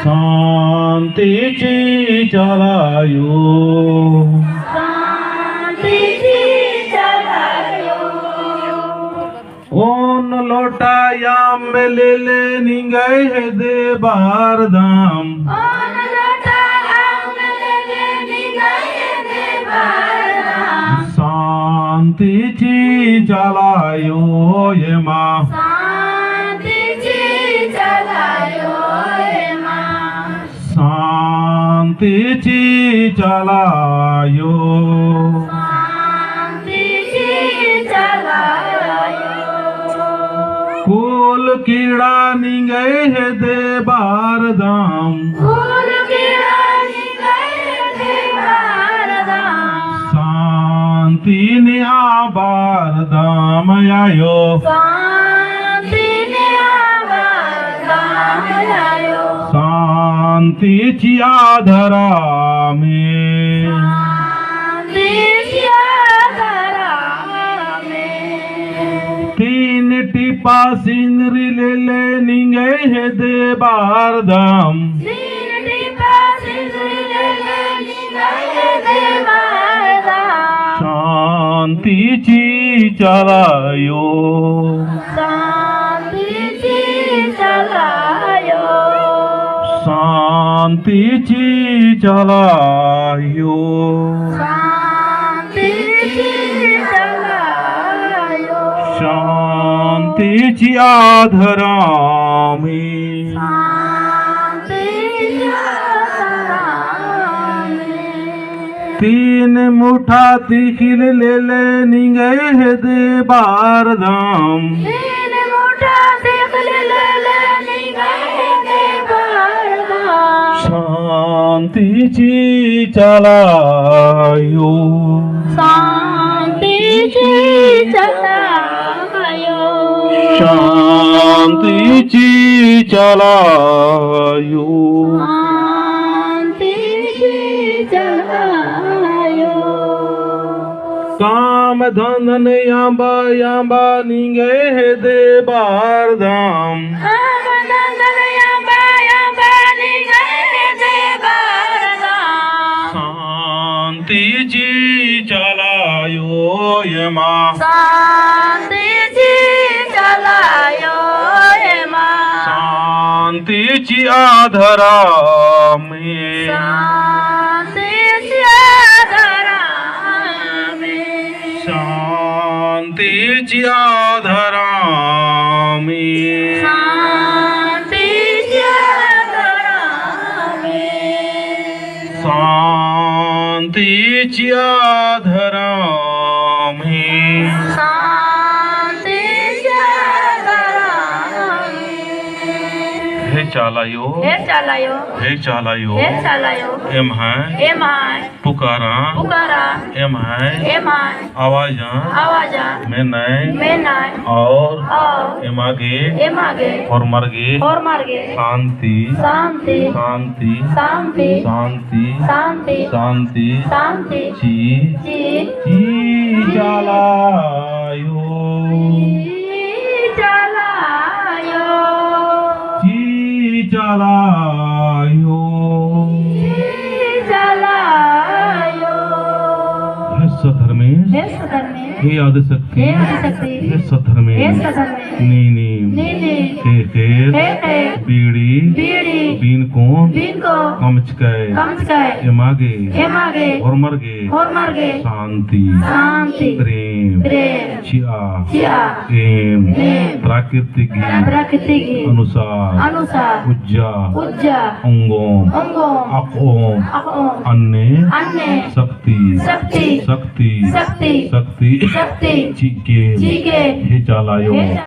शांतीची चालायो own लोटायाम में ले ले निंगै है दे बार धाम शांतीची चालायो ये माँ शांतीची चालायो कुल कीड़ा निंगै है दे बार धाम शांति ने बार धाम आयो शांतीची आधरा में तीन टिपा सिंदरी ले ले निंगे है दे बार धाम शांतीची चालायो शांतीची चालायो शांतीची आधरा में तीन मुठा तिखिल ले ले निंगे है दे बार धाम शांतीची चालायो शांतीची चालायो काम धन यांबा यांबा निंगे है दे बार धाम शांतीची चालायो ये माँ शांतीची आधरा में शांतीची आधरा में शांतीची आधरा में हे चालायो हे चालायो एम है पुकारा एम है आवाजा मैं नहीं और एम आगे और मर गे शांति शांति शांति शांति ची चालायो चालायो हे सधर्मेश हे आदिशक्ति हे सधर्मेश नीनी हे बीड़ी बीन को कमचकाय एमागे और मर गे शांति प्रेम चिया एम प्राकृतिक अनुसार उज्जा अंगोम अकोम अन्य शक्ति चिके हे चालायो।